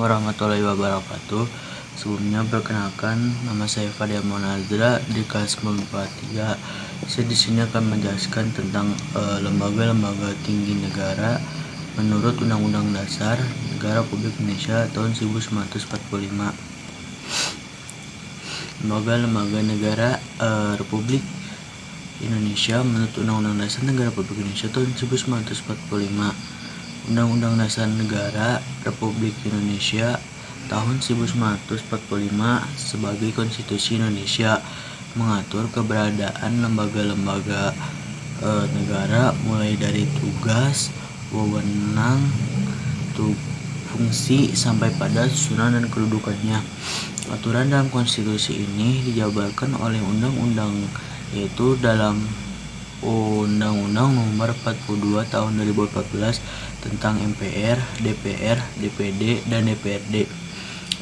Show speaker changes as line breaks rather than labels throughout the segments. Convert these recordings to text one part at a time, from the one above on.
warahmatullahi wabarakatuh. Sebelumnya perkenalkan, nama saya Fadil Monazra di kelas 93. Saya di sini akan menjelaskan tentang lembaga-lembaga tinggi negara menurut Undang-Undang Dasar Negara Republik Indonesia tahun 1945. Lembaga-lembaga negara Republik Indonesia menurut Undang-Undang Dasar Negara Republik Indonesia tahun 1945. Undang-Undang Dasar Negara Republik Indonesia tahun 1945 sebagai Konstitusi Indonesia mengatur keberadaan lembaga-lembaga negara mulai dari tugas, wewenang, fungsi sampai pada susunan dan kedudukannya. Aturan dalam konstitusi ini dijabarkan oleh undang-undang, yaitu dalam Undang-Undang Nomor 42 Tahun 2014 tentang MPR, DPR, DPD, dan DPRD.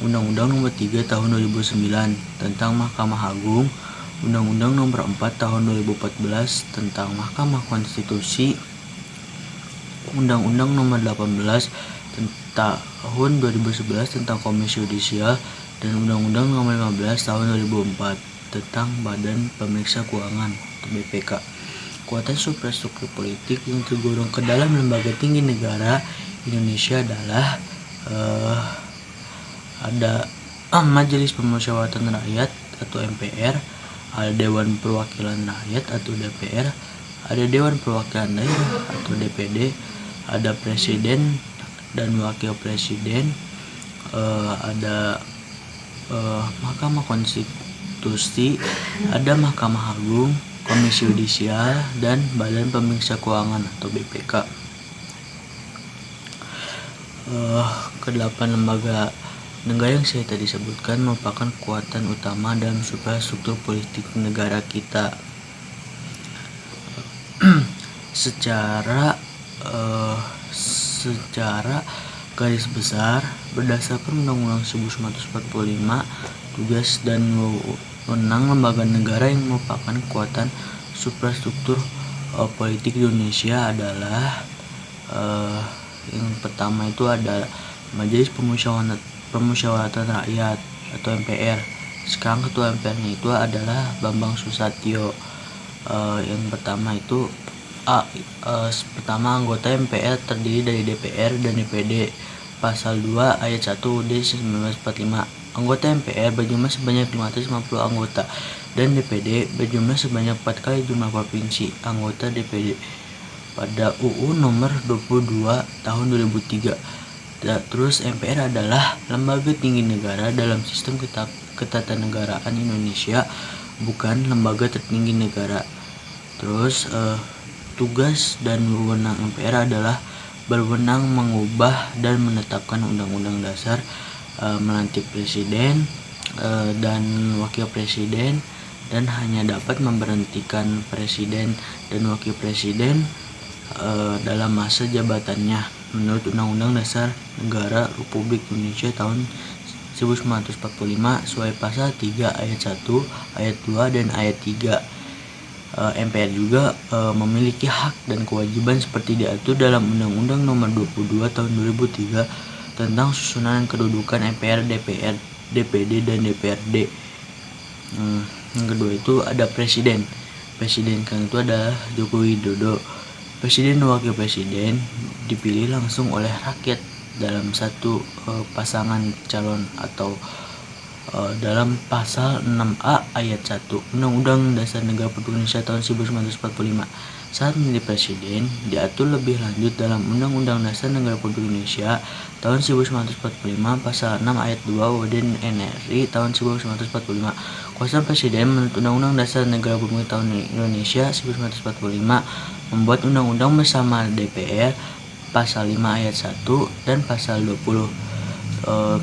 Undang-Undang Nomor 3 Tahun 2009 tentang Mahkamah Agung. Undang-Undang Nomor 4 Tahun 2014 tentang Mahkamah Konstitusi. Undang-Undang Nomor 18 Tahun 2011 tentang Komisi Yudisial, dan Undang-Undang Nomor 15 Tahun 2004 tentang Badan Pemeriksa Keuangan atau BPK. Kekuatan suprastruktur politik yang tergolong ke dalam lembaga tinggi negara Indonesia adalah ada Majelis Permusyawaratan Rakyat atau MPR, ada Dewan Perwakilan Rakyat atau DPR, ada Dewan Perwakilan Daerah atau DPD, ada Presiden dan Wakil Presiden, ada Mahkamah Konstitusi, ada Mahkamah Agung, Komisi Yudisial, dan Badan Pemeriksa Keuangan atau BPK. Kedelapan lembaga negara yang saya tadi sebutkan merupakan kekuatan utama dalam suprastruktur politik negara kita. Secara garis besar, berdasarkan Undang-Undang 1945, tugas dan wewenang lembaga negara yang merupakan kekuatan suprastruktur politik di Indonesia adalah yang pertama itu ada Majelis Permusyawaratan Rakyat atau MPR. Sekarang ketua MPR-nya itu adalah Bambang Susatyo. Yang pertama itu pertama, anggota MPR terdiri dari DPR dan DPD. Pasal 2 ayat 1 UUD 1945. Anggota MPR berjumlah sebanyak 550 anggota dan DPD berjumlah sebanyak 4 kali jumlah provinsi anggota DPD pada UU nomor 22 tahun 2003. Terus MPR adalah lembaga tinggi negara dalam sistem ketatanegaraan Indonesia, bukan lembaga tertinggi negara. Terus tugas dan wewenang MPR adalah berwenang mengubah dan menetapkan undang-undang dasar, melantik presiden dan wakil presiden, dan hanya dapat memberhentikan presiden dan wakil presiden dalam masa jabatannya menurut Undang-Undang Dasar Negara Republik Indonesia tahun 1945 sesuai pasal 3 ayat 1, ayat 2, dan ayat 3. MPR juga memiliki hak dan kewajiban seperti diatur dalam Undang-Undang Nomor 22 Tahun 2003 tentang susunan kedudukan MPR, DPR, DPD, dan DPRD. Yang kedua itu ada presiden. Presiden kan itu adalah Joko Widodo. Presiden dan wakil presiden dipilih langsung oleh rakyat dalam satu pasangan calon atau dalam pasal 6A ayat 1 Undang-Undang Dasar Negara Republik Indonesia tahun 1945. Saat memilih presiden diatur lebih lanjut dalam Undang-Undang Dasar Negara Republik Indonesia tahun 1945 pasal 6 ayat 2 UUD NRI tahun 1945. Kuasa presiden menurut Undang-Undang Dasar Negara Republik Indonesia 1945 membuat undang-undang bersama DPR pasal 5 ayat 1 dan pasal 20.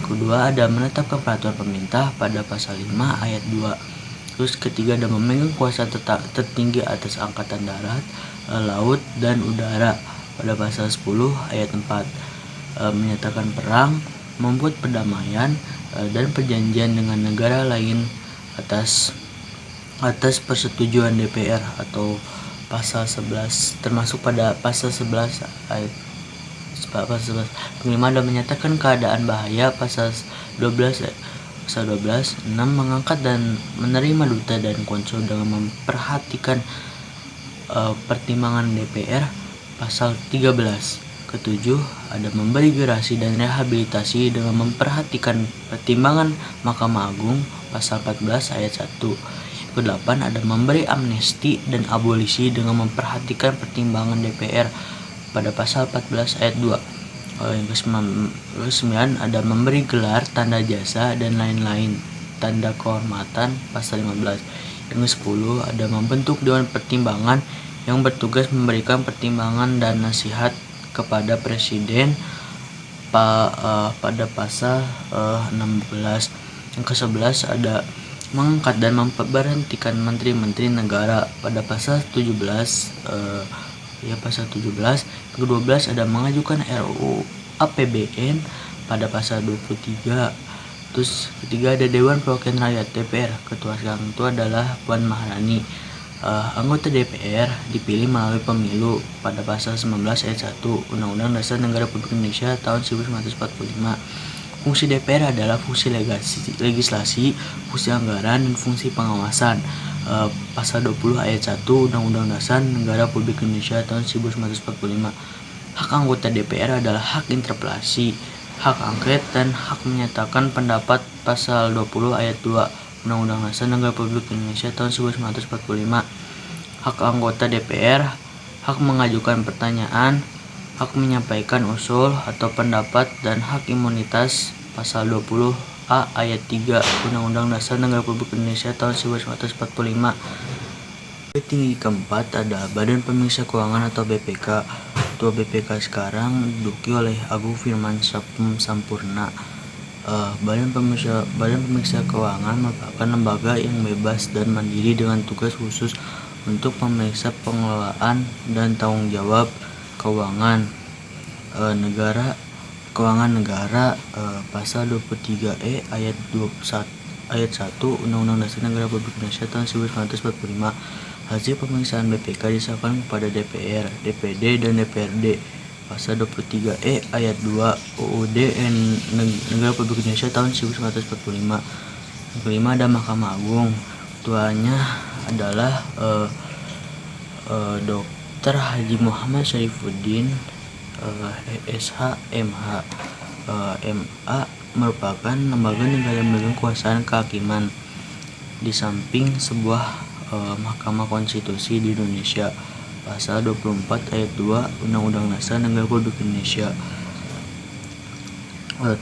Kedua ada menetapkan peraturan pemerintah pada pasal 5 ayat 2. Terus ketiga ada memegang kuasa tertinggi atas angkatan darat, laut, dan udara pada pasal 10 ayat 4. Menyatakan perang, membuat perdamaian dan perjanjian dengan negara lain atas persetujuan DPR atau pasal 11, termasuk pada pasal 11 ayat pasal 5 adalah menyatakan keadaan bahaya. Pasal 12 6 mengangkat dan menerima duta dan konsul dengan memperhatikan pertimbangan DPR. Pasal 13 ketujuh ada memberi gerasi dan rehabilitasi dengan memperhatikan pertimbangan Mahkamah Agung. Pasal 14 ayat 1. Ke-8 ada memberi amnesti dan abolisi dengan memperhatikan pertimbangan DPR pada pasal 14 ayat 2. Yang ke-9 ada memberi gelar, tanda jasa, dan lain-lain, tanda kehormatan, pasal 15. Yang ke-10 ada membentuk Dewan Pertimbangan yang bertugas memberikan pertimbangan dan nasihat kepada Presiden pada pasal 16. Yang ke-11 ada mengangkat dan memberhentikan menteri-menteri negara pada pasal 17. Pasal 17. Ke-12 ada mengajukan RUU APBN pada pasal 23. Terus ketiga ada Dewan Perwakilan Rakyat DPR. Ketua sekarang itu adalah Puan Maharani. Anggota DPR dipilih melalui pemilu pada pasal 19 ayat 1 Undang-Undang Dasar Negara Republik Indonesia tahun 1945. Fungsi DPR adalah fungsi legislasi, fungsi anggaran, dan fungsi pengawasan. Pasal 20 ayat 1 Undang-Undang Dasar Negara Republik Indonesia tahun 1945. Hak anggota DPR adalah hak interpelasi, hak angket, dan hak menyatakan pendapat. Pasal 20 ayat 2 Undang-Undang Dasar Negara Republik Indonesia tahun 1945. Hak anggota DPR, hak mengajukan pertanyaan, hak menyampaikan usul atau pendapat, dan hak imunitas. Pasal 20A ayat 3 Undang-Undang Dasar Negara Republik Indonesia tahun 1945. Tinggi keempat ada Badan Pemeriksa Keuangan atau BPK. Ketua BPK sekarang diduduki oleh Agung Firman Sampurna. Badan Pemeriksa Keuangan merupakan lembaga yang bebas dan mandiri dengan tugas khusus untuk memeriksa pengelolaan dan tanggung jawab keuangan negara. Pasal 23E ayat 1 Undang-Undang Dasar Negara Republik Indonesia tahun 1945. Hasil pemeriksaan BPK diserahkan kepada DPR, DPD, dan DPRD. Pasal 23E ayat 2 UUD Negara Republik Indonesia tahun 1945. Yang kelima ada Mahkamah Agung. Ketuanya adalah Dr. Haji Muhammad Syarifuddin SH MH. MA merupakan lembaga negara yang memegang kekuasaan kehakiman di samping sebuah Mahkamah Konstitusi di Indonesia. Pasal 24 ayat 2 Undang-Undang Dasar Negara Republik Indonesia.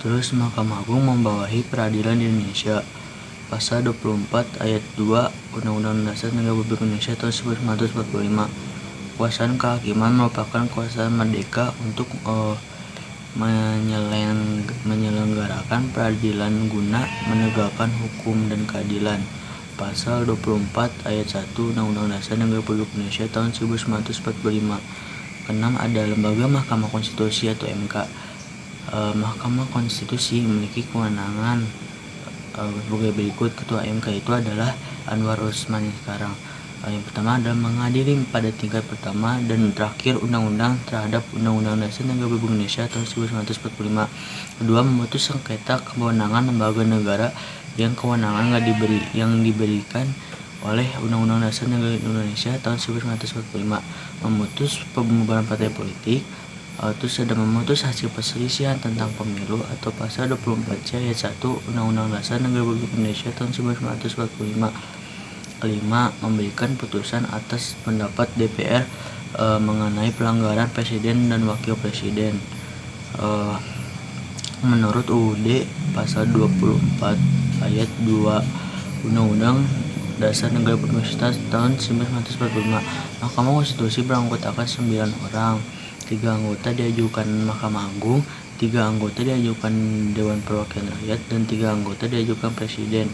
Terus Mahkamah Agung membawahi peradilan di Indonesia. Pasal 24 ayat 2 Undang-Undang Dasar Negara Republik Indonesia tahun 1945. Kekuasaan kehakiman merupakan kekuasaan merdeka untuk menyelenggarakan peradilan guna menegakkan hukum dan keadilan. Pasal 24 ayat 1 Undang-Undang Dasar Negara Republik Indonesia tahun 1945. Keenam ada Lembaga Mahkamah Konstitusi atau MK. Mahkamah Konstitusi memiliki kewenangan sebagai berikut. Ketua MK itu adalah Anwar Usman sekarang. Yang pertama adalah mengadili pada tingkat pertama dan terakhir undang-undang terhadap Undang-Undang Dasar Negara Republik Indonesia tahun 1945. Kedua, memutus sengketa kewenangan lembaga negara yang kewenangan yang diberikan oleh Undang-Undang Dasar Negara Indonesia tahun 1945. Memutus pembubaran partai politik. Terus ada memutus hasil perselisihan tentang pemilu atau pasal 24C ayat 1 Undang-Undang Dasar Negara Republik Indonesia tahun 1945. Kelima, memberikan putusan atas pendapat DPR mengenai pelanggaran presiden dan wakil presiden. Menurut UUD pasal 24 ayat 2 Undang-Undang Dasar Negara Republik Indonesia tahun 1945. Mahkamah Konstitusi beranggotakan 9 orang. 3 anggota diajukan Mahkamah Agung, 3 anggota diajukan Dewan Perwakilan Rakyat, dan 3 anggota diajukan Presiden.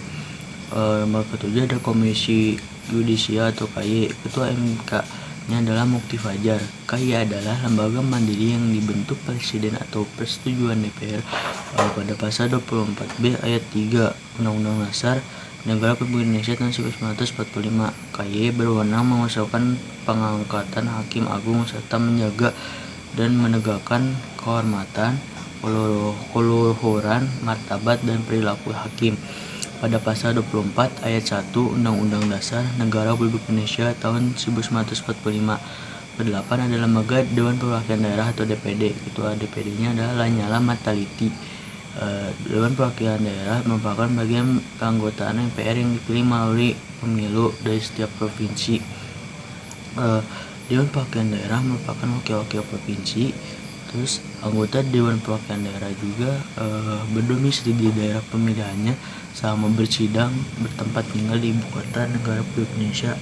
Lembaga ketujuh ada Komisi Yudisial atau KY. Ketua MK-nya adalah Mukti Fajar. KY adalah lembaga mandiri yang dibentuk Presiden atau persetujuan DPR pada pasal 24B ayat 3 Undang-Undang Dasar Negara Republik Indonesia tahun 1945. KY berwenang mengusulkan pengangkatan Hakim Agung serta menjaga dan menegakkan kehormatan, keluhuran, martabat, dan perilaku hakim. Pada pasal 24 ayat 1 Undang-Undang Dasar Negara Republik Indonesia tahun 1945. Kedelapan adalah lembaga Dewan Perwakilan Daerah atau DPD. Ketua DPD-nya adalah Lanyala Mataliti. Dewan Perwakilan Daerah merupakan bagian keanggotaan MPR yang dipilih melalui pemilu dari setiap provinsi. Dewan Perwakilan Daerah merupakan wakil-wakil provinsi. Terus anggota Dewan Perwakilan Daerah juga berdomisili di daerah pemilihannya selama bersidang bertempat tinggal di ibu kota negara Republik Indonesia.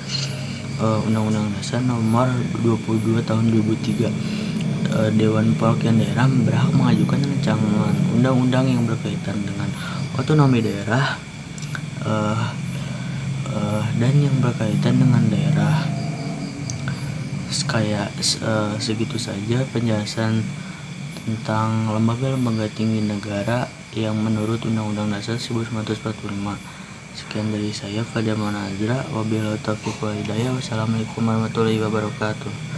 Undang-Undang Dasar Nomor 22 Tahun 2003. Dewan Perwakilan Daerah berhak mengajukan rancangan undang-undang yang berkaitan dengan otonomi daerah dan yang berkaitan dengan daerah. Segitu saja penjelasan tentang lembaga-lembaga tinggi negara yang menurut Undang-Undang Dasar 1945. Sekian dari saya, Fadil Manazra. Wabillahi taufiq wal hidayah. Wassalamualaikum warahmatullahi wabarakatuh.